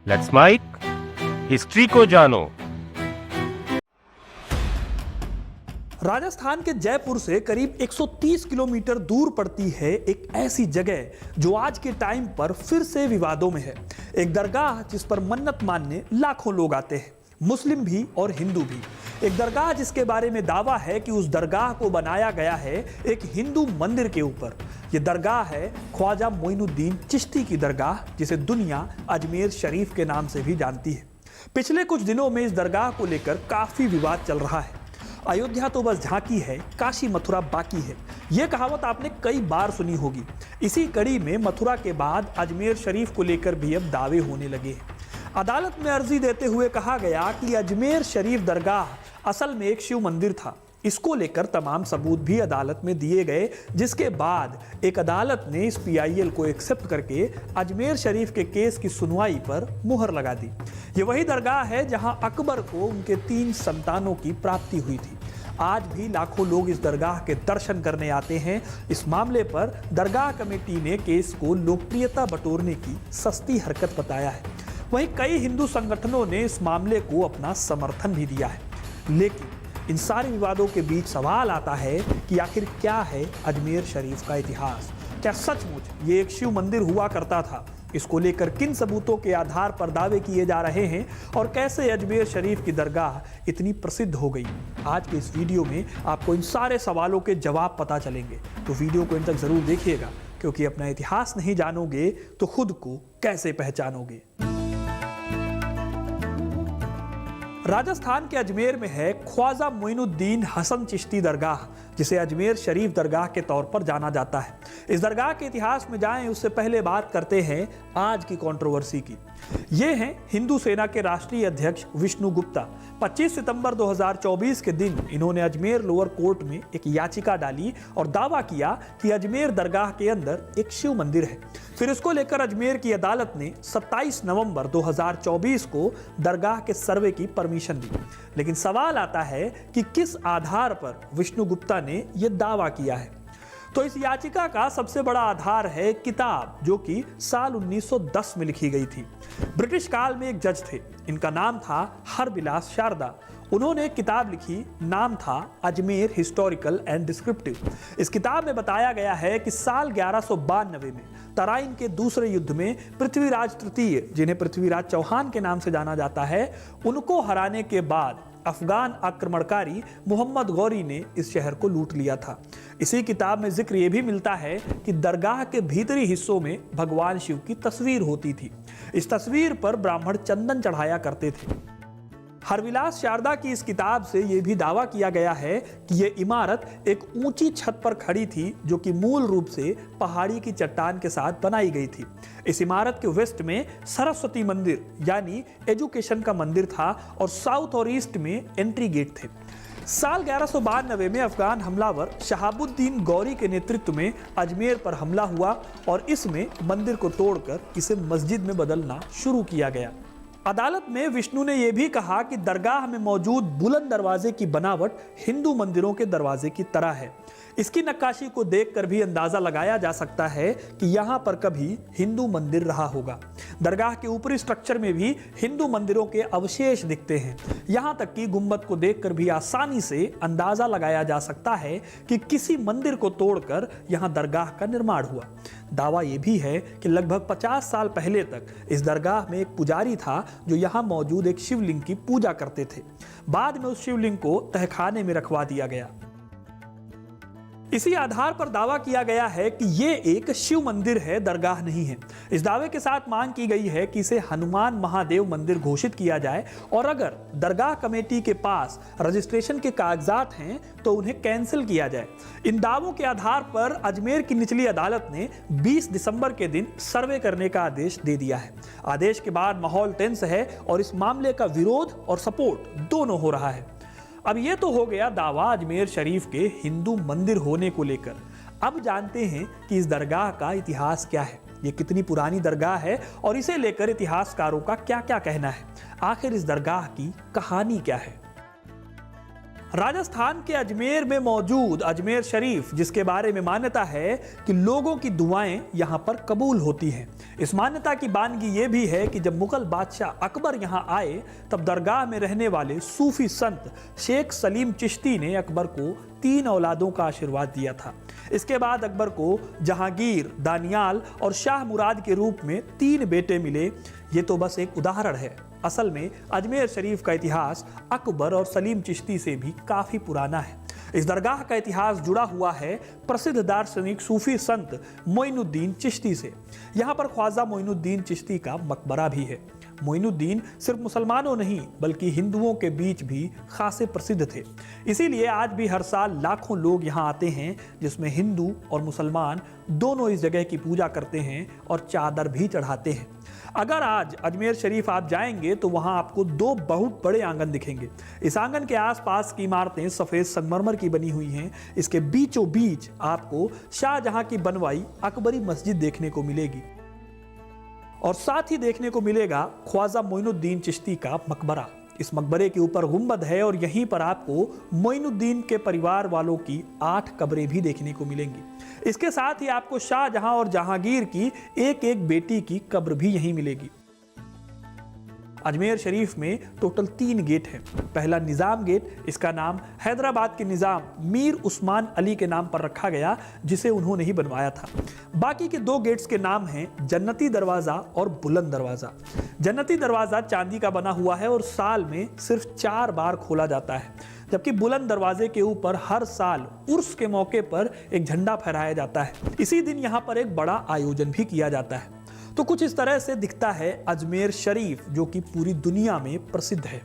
Let's mic history को जानो। राजस्थान के जयपुर से करीब 130 किलोमीटर दूर पड़ती है एक ऐसी जगह जो आज के टाइम पर फिर से विवादों में है। एक दरगाह जिस पर मन्नत मानने लाखों लोग आते हैं, मुस्लिम भी और हिंदू भी। एक दरगाह जिसके बारे में दावा है कि उस दरगाह को बनाया गया है एक हिंदू मंदिर के ऊपर। यह दरगाह है ख्वाजा मोइनुद्दीन चिश्ती की दरगाह, जिसे दुनिया अजमेर शरीफ के नाम से भी जानती है। पिछले कुछ दिनों में इस दरगाह को लेकर काफी विवाद चल रहा है। अयोध्या तो बस झांकी है, काशी मथुरा बाकी है, यह कहावत आपने कई बार सुनी होगी। इसी कड़ी में मथुरा के बाद अजमेर शरीफ को लेकर भी अब दावे होने लगे हैं। अदालत में अर्जी देते हुए कहा गया कि अजमेर शरीफ दरगाह असल में एक शिव मंदिर था। इसको लेकर तमाम सबूत भी अदालत में दिए गए, जिसके बाद एक अदालत ने इस पीआईएल को एक्सेप्ट करके अजमेर शरीफ के केस की सुनवाई पर मुहर लगा दी। ये वही दरगाह है जहां अकबर को उनके 3 संतानों की प्राप्ति हुई थी। आज भी लाखों लोग इस दरगाह के दर्शन करने आते हैं। इस मामले पर दरगाह कमेटी ने केस को लोकप्रियता बटोरने की सस्ती हरकत बताया है। वहीं कई हिंदू संगठनों ने इस मामले को अपना समर्थन भी दिया है। लेकिन इन सारे विवादों के बीच सवाल आता है कि आखिर क्या है अजमेर शरीफ का इतिहास? क्या सचमुच ये एक शिव मंदिर हुआ करता था? इसको लेकर किन सबूतों के आधार पर दावे किए जा रहे हैं और कैसे अजमेर शरीफ की दरगाह इतनी प्रसिद्ध हो गई? आज के इस वीडियो में आपको इन सारे सवालों के जवाब पता चलेंगे, तो वीडियो को इन तक जरूर देखिएगा, क्योंकि अपना इतिहास नहीं जानोगे तो खुद को कैसे पहचानोगे। राजस्थान के अजमेर में है ख्वाजा मोइनुद्दीन हसन चिश्ती दरगाह, जिसे अजमेर शरीफ दरगाह के तौर पर जाना जाता है। इस दरगाह के इतिहास में जाएं उससे पहले बात करते हैं आज की कंट्रोवर्सी की। ये हैं हिंदू सेना के राष्ट्रीय अध्यक्ष विष्णु गुप्ता। 25 सितंबर 2024 के दिन इन्होंने अजमेर लोअर कोर्ट में एक याचिका डाली और दावा किया कि अजमेर दरगाह के अंदर एक शिव मंदिर है। फिर इसको लेकर अजमेर की अदालत ने 27 नवंबर 2024 को दरगाह के सर्वे की परमिशन दी। लेकिन सवाल आता है कि किस आधार पर विष्णु गुप्ता ने यह दावा किया है? तो इस याचिका का सबसे बड़ा आधार है किताब, जो कि साल 1910 में लिखी गई थी। ब्रिटिश काल में एक जज थे, इनका नाम था हरबिलास शारदा। उन्होंने एक किताब लिखी, नाम था अजमेर हिस्टोरिकल एंड डिस्क्रिप्टिव। इस किताब में बताया गया है कि साल 1192 में तराइन के दूसरे युद्ध में पृथ्वीराज तृतीय, जिन्हें पृथ्वीराज चौहान के नाम से जाना जाता है, उनको हराने के बाद अफगान आक्रमणकारी मोहम्मद गौरी ने इस शहर को लूट लिया था। इसी किताब में जिक्र यह भी मिलता है कि दरगाह के भीतरी हिस्सों में भगवान शिव की तस्वीर होती थी। इस तस्वीर पर ब्राह्मण चंदन चढ़ाया करते थे। हरविलास शारदा की इस किताब से यह भी दावा किया गया है कि यह इमारत एक ऊंची छत पर खड़ी थी, जो कि मूल रूप से पहाड़ी की चट्टान के साथ बनाई गई थी। इस इमारत के वेस्ट में सरस्वती मंदिर यानी एजुकेशन का मंदिर था और साउथ और ईस्ट में एंट्री गेट थे। साल 1192 में अफगान हमलावर शहाबुद्दीन गौरी के नेतृत्व में अजमेर पर हमला हुआ और इसमें मंदिर को तोड़कर इसे मस्जिद में बदलना शुरू किया गया। अदालत में विष्णु ने यह भी कहा कि दरगाह में मौजूद बुलंद दरवाजे की बनावट हिंदू मंदिरों के दरवाजे की तरह है। इसकी नक्काशी को देखकर भी अंदाजा लगाया जा सकता है कि यहां पर कभी हिंदू मंदिर रहा होगा। दरगाह के ऊपरी स्ट्रक्चर में भी हिंदू मंदिरों के अवशेष दिखते हैं। यहां तक कि गुंबद को देखकर भी आसानी से अंदाजा लगाया जा सकता है कि किसी मंदिर को तोड़कर यहां दरगाह का निर्माण हुआ। दावा यह भी है कि लगभग 50 साल पहले तक इस दरगाह में एक पुजारी था जो यहां मौजूद एक शिवलिंग की पूजा करते थे। बाद में उस शिवलिंग को तहखाने में रखवा दिया गया। इसी आधार पर दावा किया गया है कि यह एक शिव मंदिर है, दरगाह नहीं है। इस दावे के साथ मांग की गई है कि इसे हनुमान महादेव मंदिर घोषित किया जाए और अगर दरगाह कमेटी के पास रजिस्ट्रेशन के कागजात हैं तो उन्हें कैंसिल किया जाए। इन दावों के आधार पर अजमेर की निचली अदालत ने 20 दिसंबर के दिन सर्वे करने का आदेश दे दिया है। आदेश के बाद माहौल टेंस है और इस मामले का विरोध और सपोर्ट दोनों हो रहा है। अब यह तो हो गया दावा अजमेर शरीफ के हिंदू मंदिर होने को लेकर। अब जानते हैं कि इस दरगाह का इतिहास क्या है, ये कितनी पुरानी दरगाह है और इसे लेकर इतिहासकारों का क्या क्या कहना है। आखिर इस दरगाह की कहानी क्या है? राजस्थान के अजमेर में मौजूद अजमेर शरीफ, जिसके बारे में मान्यता है कि लोगों की दुआएं यहां पर कबूल होती हैं। इस मान्यता की बानगी ये भी है कि जब मुगल बादशाह अकबर यहां आए तब दरगाह में रहने वाले सूफी संत शेख सलीम चिश्ती ने अकबर को 3 औलादों का आशीर्वाद दिया था। इसके बाद अकबर को जहांगीर, दानियाल और शाह मुराद के रूप में 3 बेटे मिले। ये तो बस एक उदाहरण है। असल में अजमेर शरीफ का इतिहास अकबर और सलीम चिश्ती से भी काफी पुराना है। इस दरगाह का इतिहास जुड़ा हुआ है प्रसिद्ध दार्शनिक सूफी संत मोइनुद्दीन चिश्ती से। यहाँ पर ख्वाजा मोइनुद्दीन चिश्ती का मकबरा भी है। मोइनुद्दीन सिर्फ मुसलमानों नहीं बल्कि हिंदुओं के बीच भी खासे प्रसिद्ध थे। इसीलिए आज भी हर साल लाखों लोग यहाँ आते हैं, जिसमें हिंदू और मुसलमान दोनों इस जगह की पूजा करते हैं और चादर भी चढ़ाते हैं। अगर आज अजमेर शरीफ आप जाएंगे तो वहां आपको 2 बहुत बड़े आंगन दिखेंगे। इस आंगन के आसपास की इमारतें सफेद संगमरमर की बनी हुई हैं। इसके बीचों बीच आपको शाहजहां की बनवाई अकबरी मस्जिद देखने को मिलेगी और साथ ही देखने को मिलेगा ख्वाजा मोइनुद्दीन चिश्ती का मकबरा। इस मकबरे के ऊपर गुंबद है और यहीं पर आपको मोइनुद्दीन के परिवार वालों की 8 कब्रें भी देखने को मिलेंगी। इसके साथ ही आपको शाहजहां और जहांगीर की एक बेटी की कब्र भी यहीं मिलेगी। अजमेर शरीफ में टोटल 3 गेट हैं। पहला निज़ाम गेट, इसका नाम हैदराबाद के निज़ाम मीर उस्मान अली के नाम पर रखा गया, जिसे उन्होंने ही बनवाया था। बाकी के 2 गेट्स के नाम हैं जन्नती दरवाज़ा और बुलंद दरवाज़ा। जन्नती दरवाज़ा चांदी का बना हुआ है और साल में सिर्फ 4 बार खोला जाता है, जबकि बुलंद दरवाजे के ऊपर हर साल उर्स के मौके पर एक झंडा फहराया जाता है। इसी दिन यहाँ पर एक बड़ा आयोजन भी किया जाता है। तो कुछ इस तरह से दिखता है अजमेर शरीफ, जो कि पूरी दुनिया में प्रसिद्ध है।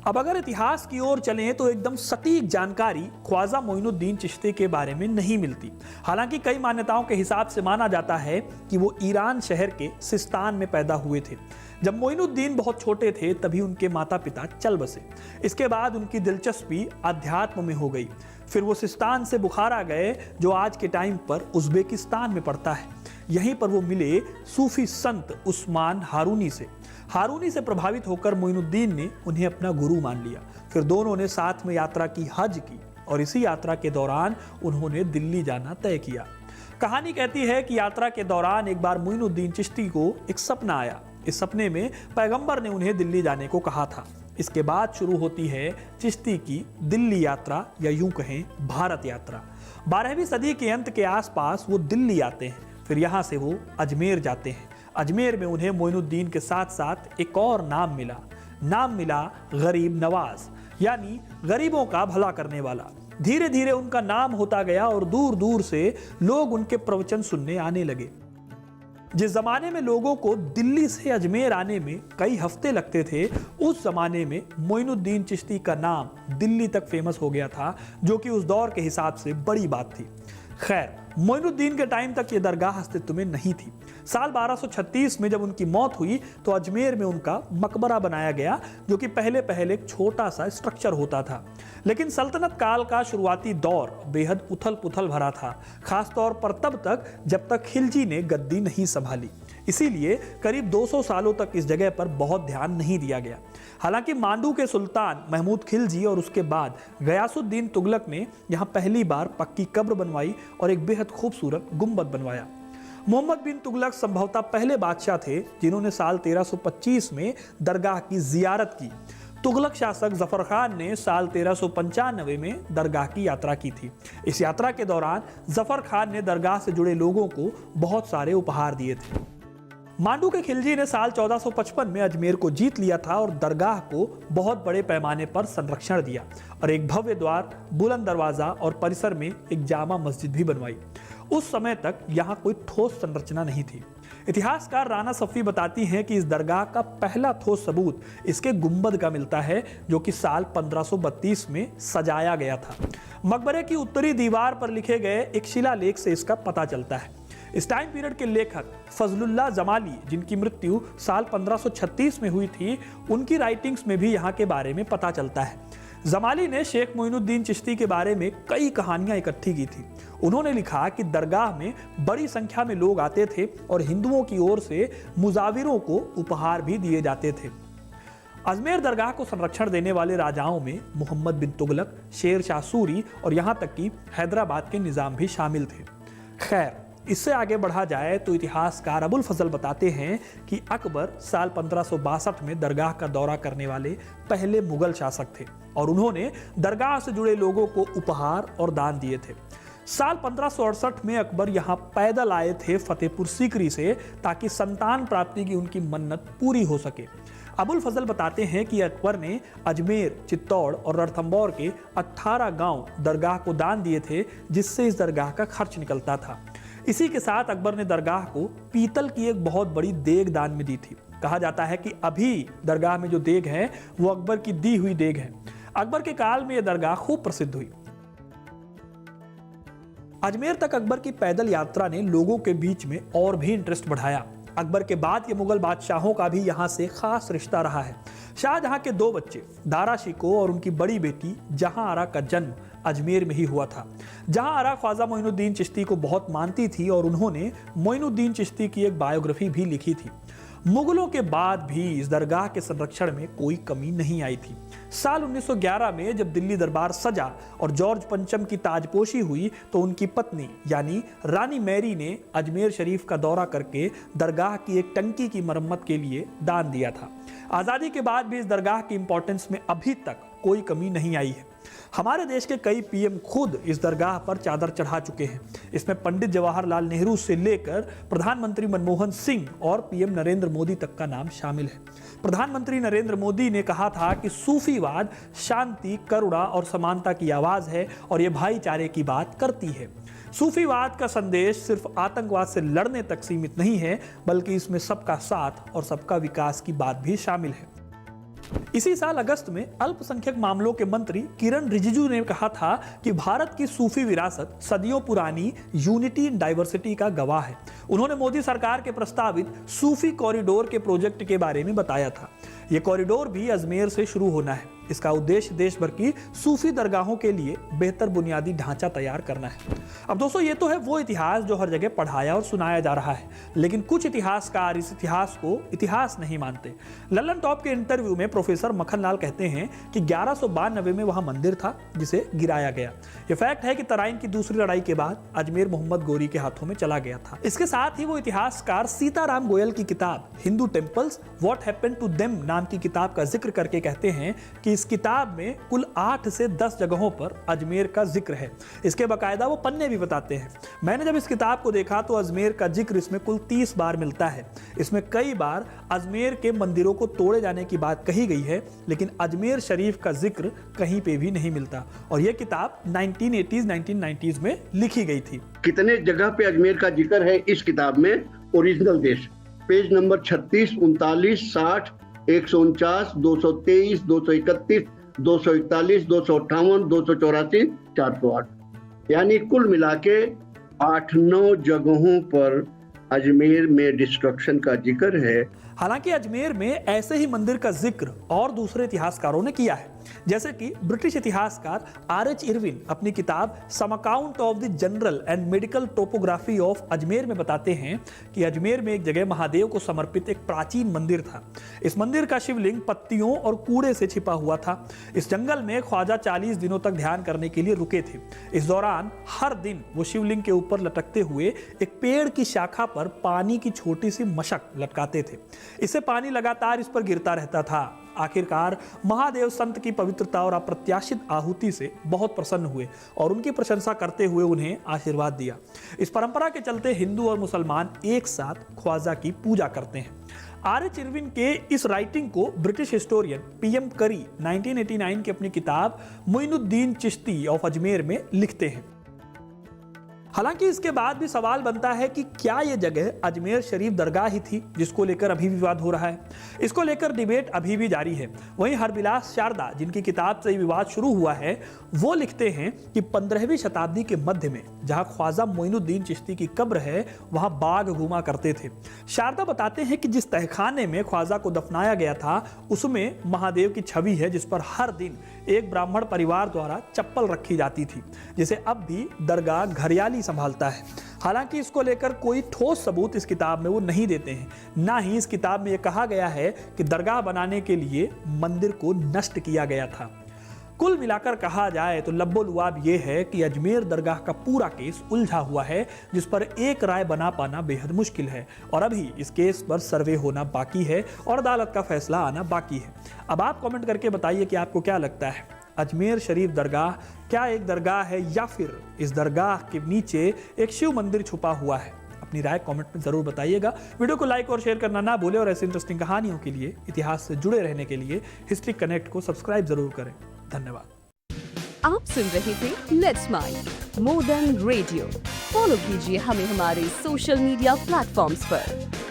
अब अगर इतिहास की ओर चलें तो एकदम सटीक जानकारी ख्वाजा मोइनुद्दीन चिश्ती के बारे में नहीं मिलती। हालांकि कई मान्यताओं के हिसाब से माना जाता है कि वो ईरान शहर के सिस्तान में पैदा हुए थे। जब मोइनुद्दीन बहुत छोटे थे तभी उनके माता पिता चल बसे। इसके बाद उनकी दिलचस्पी अध्यात्म में हो गई। फिर वो सिस्तान से बुखारा गए, जो आज के टाइम पर उज्बेकिस्तान में पड़ता है। यहीं पर वो मिले सूफी संत उस्मान हारूनी से प्रभावित होकर मोइनुद्दीन ने उन्हें अपना गुरु मान लिया। फिर दोनों ने साथ में यात्रा की, हज की, और इसी यात्रा के दौरान उन्होंने दिल्ली जाना तय किया। कहानी कहती है कि यात्रा के दौरान एक बार मोइनुद्दीन चिश्ती को एक सपना आया। इस सपने में पैगंबर ने उन्हें दिल्ली जाने को कहा था। इसके बाद शुरू होती है चिश्ती की दिल्ली यात्रा, या यूं कहें भारत यात्रा। 12वीं सदी के अंत के आसपास वो दिल्ली आते हैं। फिर यहाँ से वो अजमेर जाते हैं। अजमेर में उन्हें मोइनुद्दीन के साथ साथ एक और नाम मिला गरीब नवाज, यानी गरीबों का भला करने वाला। धीरे धीरे उनका नाम होता गया और दूर दूर से लोग उनके प्रवचन सुनने आने लगे। जिस जमाने में लोगों को दिल्ली से अजमेर आने में कई हफ्ते लगते थे, उस जमाने में मोइनुद्दीन चिश्ती का नाम दिल्ली तक फेमस हो गया था, जो कि उस दौर के हिसाब से बड़ी बात थी। खैर, मोइनुद्दीन के टाइम तक ये दरगाह अस्तित्व में नहीं थी। साल 1236 में जब उनकी मौत हुई तो अजमेर में उनका मकबरा बनाया गया, जो कि पहले एक छोटा सा स्ट्रक्चर होता था। लेकिन सल्तनत काल का शुरुआती दौर बेहद उथल पुथल भरा था, खासतौर पर तब तक जब तक खिलजी ने गद्दी नहीं संभाली। इसीलिए करीब 200 सालों तक इस जगह पर बहुत ध्यान नहीं दिया गया। हालांकि मांडू के सुल्तान महमूद खिलजी और उसके बाद गयासुद्दीन तुगलक ने यहाँ पहली बार पक्की कब्र बनवाई और एक बेहद खूबसूरत गुंबद बनवाया। मोहम्मद बिन तुगलक संभवतः पहले बादशाह थे जिन्होंने साल 1325 में दरगाह की जियारत की। तुगलक शासक जफर खान ने साल 1395 में दरगाह की यात्रा की थी। इस यात्रा के दौरान जफर खान ने दरगाह से जुड़े लोगों को बहुत सारे उपहार दिए थे। मांडू के खिलजी ने साल 1455 में अजमेर को जीत लिया था और दरगाह को बहुत बड़े पैमाने पर संरक्षण दिया और एक भव्य द्वार, बुलंद दरवाजा और परिसर में एक जामा मस्जिद भी बनवाई। उस समय तक यहाँ कोई ठोस संरचना नहीं थी। इतिहासकार राना सफ़ी बताती हैं कि इस दरगाह का पहला ठोस सबूत इसके गुंबद का मिलता है, जो कि साल 1532 में सजाया गया था। मकबरे की उत्तरी दीवार पर लिखे गए एक शिलालेख से इसका पता चलता है। इस टाइम पीरियड के लेखक फजलुल्लाह जमाली, जिनकी मृत्यु साल 1536 में हुई थी, उनकी राइटिंग्स में भी यहाँ के बारे में पता चलता है। जमाली ने शेख मोइनुद्दीन चिश्ती के बारे में कई कहानियां इकट्ठी की थी। उन्होंने लिखा कि दरगाह में बड़ी संख्या में लोग आते थे और हिंदुओं की ओर से मुजाविरों को उपहार भी दिए जाते थे। अजमेर दरगाह को संरक्षण देने वाले राजाओं में मोहम्मद बिन तुगलक, शेर शाह सूरी और यहाँ तक कि हैदराबाद के निजाम भी शामिल थे। खैर, इससे आगे बढ़ा जाए तो इतिहासकार अबुल फजल बताते हैं कि अकबर साल 1562 में दरगाह का दौरा करने वाले पहले मुगल शासक थे और उन्होंने दरगाह से जुड़े लोगों को उपहार और दान दिए थे। साल 1568 में अकबर यहाँ पैदल आए थे फतेहपुर सीकरी से, ताकि संतान प्राप्ति की उनकी मन्नत पूरी हो सके। अबुल फजल बताते हैं कि अकबर ने अजमेर, चित्तौड़ और रणथंभौर के 18 गांव दरगाह को दान दिए थे, जिससे इस दरगाह का खर्च निकलता था। इसी के साथ अकबर ने दरगाह को पीतल की एक बहुत बड़ी देग दान में दी थी। कहा जाता है कि अभी दरगाह में जो देग है वो अकबर की दी हुई देग है। अकबर के काल में यह दरगाह खूब प्रसिद्ध हुई। अजमेर तक अकबर की पैदल यात्रा ने लोगों के बीच में और भी इंटरेस्ट बढ़ाया। अकबर के बाद के मुगल बादशाहों का भी यहाँ से खास रिश्ता रहा है। शाहजहां के 2 बच्चे दारा शिकोह और उनकी बड़ी बेटी जहां आरा का जन्म अजमेर में ही हुआ था। जहां आरा ख्वाजा मोइनुद्दीन चिश्ती को बहुत मानती थी और उन्होंने मोइनुद्दीन चिश्ती की एक बायोग्राफी भी लिखी थी। मुगलों के बाद भी इस दरगाह के संरक्षण में कोई कमी नहीं आई थी। साल 1911 में जब दिल्ली दरबार सजा और जॉर्ज पंचम की ताजपोशी हुई तो उनकी पत्नी यानी रानी मैरी ने अजमेर शरीफ का दौरा करके दरगाह की एक टंकी की मरम्मत के लिए दान दिया था। आज़ादी के बाद भी इस दरगाह की इंपॉर्टेंस में अभी तक कोई कमी नहीं आई है। हमारे देश के कई पीएम खुद इस दरगाह पर चादर चढ़ा चुके हैं। इसमें पंडित जवाहरलाल नेहरू से लेकर प्रधानमंत्री मनमोहन सिंह और पीएम नरेंद्र मोदी तक का नाम शामिल है। प्रधानमंत्री नरेंद्र मोदी ने कहा था कि सूफीवाद शांति, करुणा और समानता की आवाज है और ये भाईचारे की बात करती है। सूफीवाद का संदेश सिर्फ आतंकवाद से लड़ने तक सीमित नहीं है, बल्कि इसमें सबका साथ और सबका विकास की बात भी शामिल है। इसी साल अगस्त में अल्पसंख्यक मामलों के मंत्री किरण रिजिजू ने कहा था कि भारत की सूफी विरासत सदियों पुरानी यूनिटी इन डाइवर्सिटी का गवाह है। उन्होंने मोदी सरकार के प्रस्तावित सूफी कॉरिडोर के प्रोजेक्ट के बारे में बताया था। यह कॉरिडोर भी अजमेर से शुरू होना है। इसका उद्देश्य देश भर की सूफी दरगाहों के लिए बेहतर बुनियादी ढांचा तैयार करना है। अब दोस्तों, ये तो है वो इतिहास जो हर जगह पढ़ाया और सुनाया जा रहा है, लेकिन कुछ इतिहासकार इस इतिहास को इतिहास नहीं मानते। लल्लन टॉप के इंटरव्यू में प्रोफेसर मक्खनलाल कहते हैं कि 1192 में वहां मंदिर था जिसे गिराया गया। यह फैक्ट है कि तराइन की दूसरी लड़ाई के बाद अजमेर मोहम्मद गोरी के हाथों में चला गया था। इसके साथ ही वो इतिहासकार सीताराम गोयल की किताब Hindu temples what happened to them नाम की किताब का जिक्र करके कहते हैं कि इस किताब में कुल 8 से 10 जगहों पर अजमेर का जिक्र है। इसके बाकायदा वो पन्ने भी बताते हैं। मैंने जब इस किताब को देखा तो अजमेर का जिक्र इसमें कुल 30 बार मिलता है। इसमें कई बार अजमेर के मंदिरों को तोड़े जाने की बात कही गई है, लेकिन अजमेर शरीफ का जिक्र कहीं पे भी नहीं मिलता। और यह किताब 1980s 1990s में लिखी गई थी। कितने जगह पे अजमेर का जिक्र है इस किताब में? ओरिजिनल देश, पेज नंबर 36, 39, 60, 149, 223, 231, 241, 258, 284, 408, यानी कुल मिला के 8-9 जगहों पर अजमेर में डिस्ट्रक्शन का जिक्र है। हालांकि अजमेर में ऐसे ही मंदिर का जिक्र और दूसरे इतिहासकारों ने किया है, जैसे कि ब्रिटिश इतिहासकार R.H. इरविन अपनी किताब some account of the general and medical topography of Ajmer में बताते हैं कि अजमेर में एक जगह महादेव को समर्पित एक प्राचीन मंदिर था। इस मंदिर का शिवलिंग पत्तियों और कूड़े से छिपा हुआ था। इस जंगल में ख्वाजा 40 दिनों तक ध्यान करने के लिए रुके थे। इस दौरान हर दिन वो शिवलिंग के ऊपर लटकते हुए एक पेड़ की शाखा पर पानी की छोटी सी मशक लटकाते थे। इससे पानी लगातार इस पर गिरता रहता था। आखिरकार महादेव संत की पवित्रता और अप्रत्याशित आहुति से बहुत प्रसन्न हुए और उनकी प्रशंसा करते हुए उन्हें आशीर्वाद दिया। इस परंपरा के चलते हिंदू और मुसलमान एक साथ ख्वाजा की पूजा करते हैं। R.H. इरविन के इस राइटिंग को ब्रिटिश हिस्टोरियन PM करी 1989 की अपनी किताब मोइनुद्दीन चिश्ती ऑफ अजमेर में लिखते हैं। हालांकि इसके बाद भी सवाल बनता है कि क्या यह जगह अजमेर शरीफ दरगाह ही थी, जिसको लेकर अभी विवाद हो रहा है। इसको लेकर डिबेट अभी भी जारी है। वहीं हरबिलास शारदा, जिनकी किताब से विवाद शुरू हुआ है, वो लिखते हैं कि 15वीं शताब्दी के मध्य में जहां ख्वाजा मोइनुद्दीन चिश्ती की कब्र है, वहां बाघ घूमा करते थे। शारदा बताते हैं कि जिस तहखाने में ख्वाजा को दफनाया गया था, उसमें महादेव की छवि है, जिस पर हर दिन एक ब्राह्मण परिवार द्वारा चप्पल रखी जाती थी, जिसे अब भी दरगाह घरियाली जिम्मेदारी संभालता है। हालांकि इसको लेकर कोई ठोस सबूत इस किताब में वो नहीं देते हैं। ना ही इस किताब में ये कहा गया है कि दरगाह बनाने के लिए मंदिर को नष्ट किया गया था। कुल मिलाकर कहा जाए तो लब्बो लुआब ये है कि अजमेर दरगाह का पूरा केस उलझा हुआ है, जिस पर एक राय बना पाना बेहद मुश्किल है और अभी इस केस पर सर्वे होना बाकी है और अदालत का फैसला आना बाकी है। अब आप कमेंट करके बताइए कि आपको क्या लगता है, अजमेर शरीफ दरगाह क्या एक दरगाह है या फिर इस दरगाह के नीचे एक शिव मंदिर छुपा हुआ है? अपनी राय कमेंट में जरूर बताइएगा। वीडियो को लाइक और शेयर करना ना भूलें और ऐसी इंटरेस्टिंग कहानियों के लिए, इतिहास से जुड़े रहने के लिए हिस्ट्री कनेक्ट को सब्सक्राइब जरूर करें। धन्यवाद। आप सुन रहे थे let's mind more than radio. Follow कीजिए हमें हमारे सोशल मीडिया प्लेटफॉर्म्स पर।